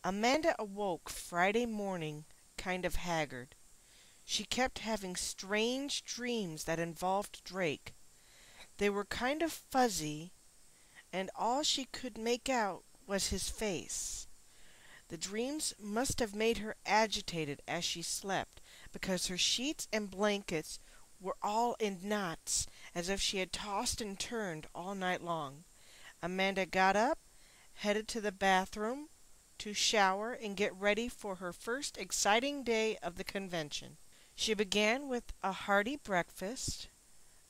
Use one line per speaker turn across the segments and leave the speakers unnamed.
Amanda awoke Friday morning kind of haggard. She kept having strange dreams that involved Drake. They were kind of fuzzy, and all she could make out was his face. The dreams must have made her agitated as she slept, because her sheets and blankets were all in knots, as if she had tossed and turned all night long. Amanda got up, headed to the bathroom to shower and get ready for her first exciting day of the convention. She began with a hearty breakfast.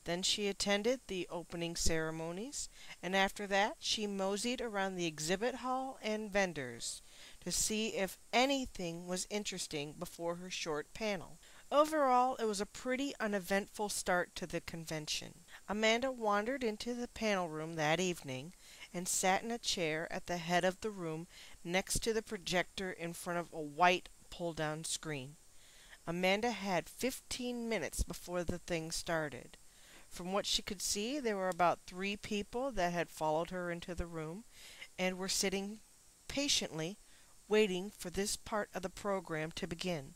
Then she attended the opening ceremonies, and after that she moseyed around the exhibit hall and vendors to see if anything was interesting before her short panel. Overall, it was a pretty uneventful start to the convention. Amanda wandered into the panel room that evening and sat in a chair at the head of the room next to the projector in front of a white pull-down screen. Amanda had 15 minutes before the thing started. From what she could see, there were about 3 people that had followed her into the room and were sitting patiently waiting for this part of the program to begin.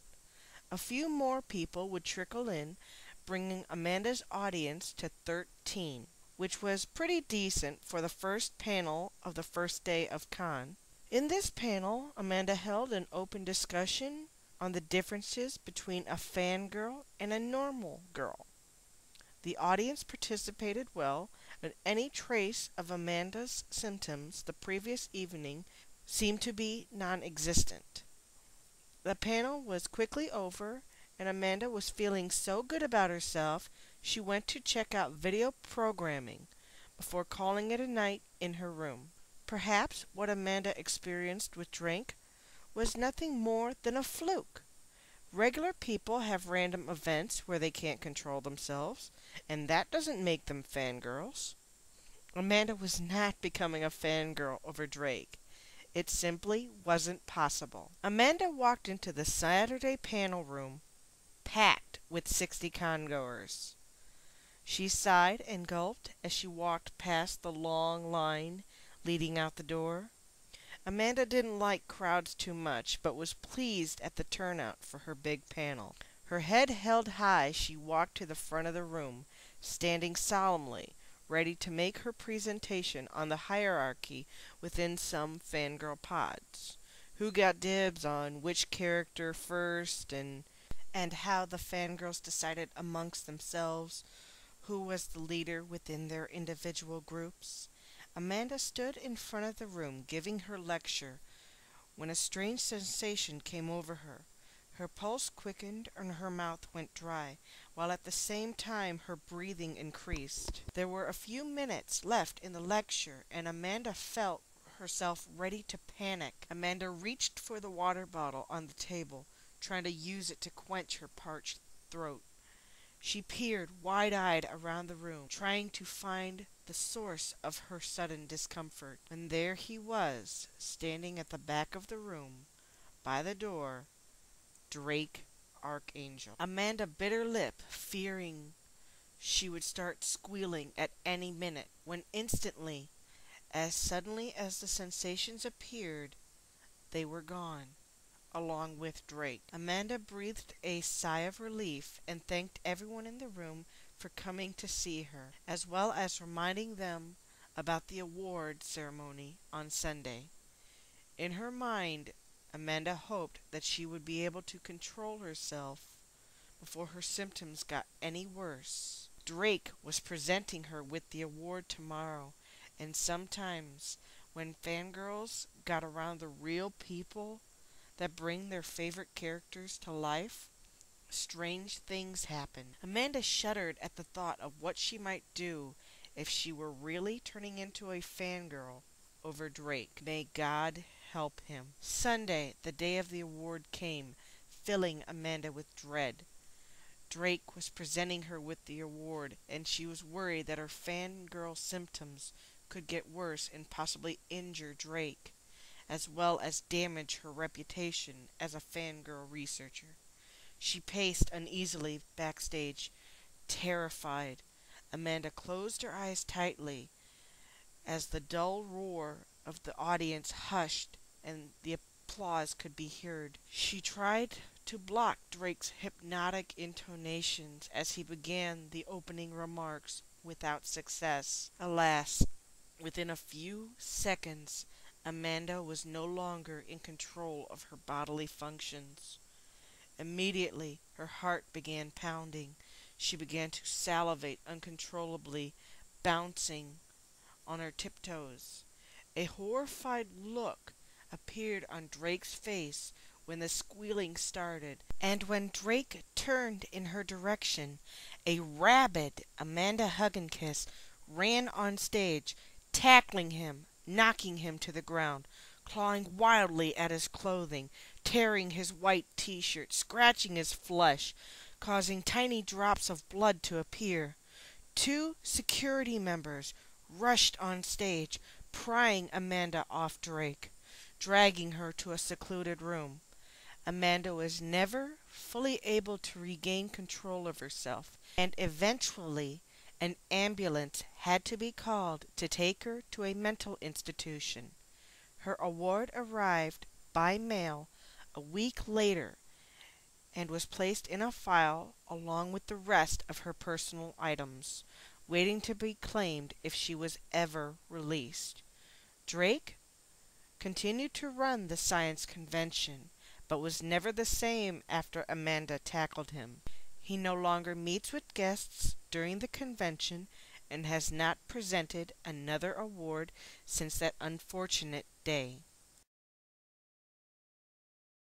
A few more people would trickle in, bringing Amanda's audience to 13, which was pretty decent for the first panel of the first day of Con. In this panel, Amanda held an open discussion on the differences between a fangirl and a normal girl. The audience participated well, and any trace of Amanda's symptoms the previous evening seemed to be non-existent. The panel was quickly over, and Amanda was feeling so good about herself she went to check out video programming before calling it a night in her room. Perhaps what Amanda experienced with Drake was nothing more than a fluke. Regular people have random events where they can't control themselves, and that doesn't make them fangirls. Amanda was not becoming a fangirl over Drake. It simply wasn't possible. Amanda walked into the Saturday panel room, packed with 60 congoers. She sighed and gulped as she walked past the long line leading out the door. Amanda didn't like crowds too much, but was pleased at the turnout for her big panel. Her head held high, she walked to the front of the room, standing solemnly, ready to make her presentation on the hierarchy within some fangirl pods. Who got dibs on which character first, and how the fangirls decided amongst themselves who was the leader within their individual groups. Amanda stood in front of the room giving her lecture when a strange sensation came over her. Her pulse quickened and her mouth went dry, while at the same time her breathing increased. There were a few minutes left in the lecture, and Amanda felt herself ready to panic. Amanda reached for the water bottle on the table, trying to use it to quench her parched throat. She peered wide-eyed around the room, trying to find the source of her sudden discomfort, when there he was, standing at the back of the room, by the door, Drake Archangel. Amanda bit her lip, fearing she would start squealing at any minute, when instantly, as suddenly as the sensations appeared, they were gone, along with Drake. Amanda breathed a sigh of relief and thanked everyone in the room for coming to see her, as well as reminding them about the award ceremony on Sunday. In her mind, Amanda hoped that she would be able to control herself before her symptoms got any worse. Drake was presenting her with the award tomorrow, and sometimes when fangirls got around the real people that bring their favorite characters to life, strange things happen. Amanda shuddered at the thought of what she might do if she were really turning into a fangirl over Drake. May God help him. Sunday, the day of the award, came, filling Amanda with dread. Drake was presenting her with the award, and she was worried that her fangirl symptoms could get worse and possibly injure Drake, as well as damage her reputation as a fangirl researcher. She paced uneasily backstage, terrified. Amanda closed her eyes tightly as the dull roar of the audience hushed and the applause could be heard. She tried to block Drake's hypnotic intonations as he began the opening remarks without success. Alas, within a few seconds, Amanda was no longer in control of her bodily functions. Immediately, her heart began pounding. She began to salivate uncontrollably, bouncing on her tiptoes. A horrified look appeared on Drake's face when the squealing started, and when Drake turned in her direction, a rabid Amanda Hugginkiss ran on stage, tackling him, knocking him to the ground, clawing wildly at his clothing, tearing his white t-shirt, scratching his flesh, causing tiny drops of blood to appear. Two security members rushed on stage, prying Amanda off Drake, dragging her to a secluded room. Amanda was never fully able to regain control of herself, and eventually an ambulance had to be called to take her to a mental institution. Her award arrived by mail a week later and was placed in a file along with the rest of her personal items, waiting to be claimed if she was ever released. Drake continued to run the science convention, but was never the same after Amanda tackled him. He no longer meets with guests during the convention and has not presented another award since that unfortunate day.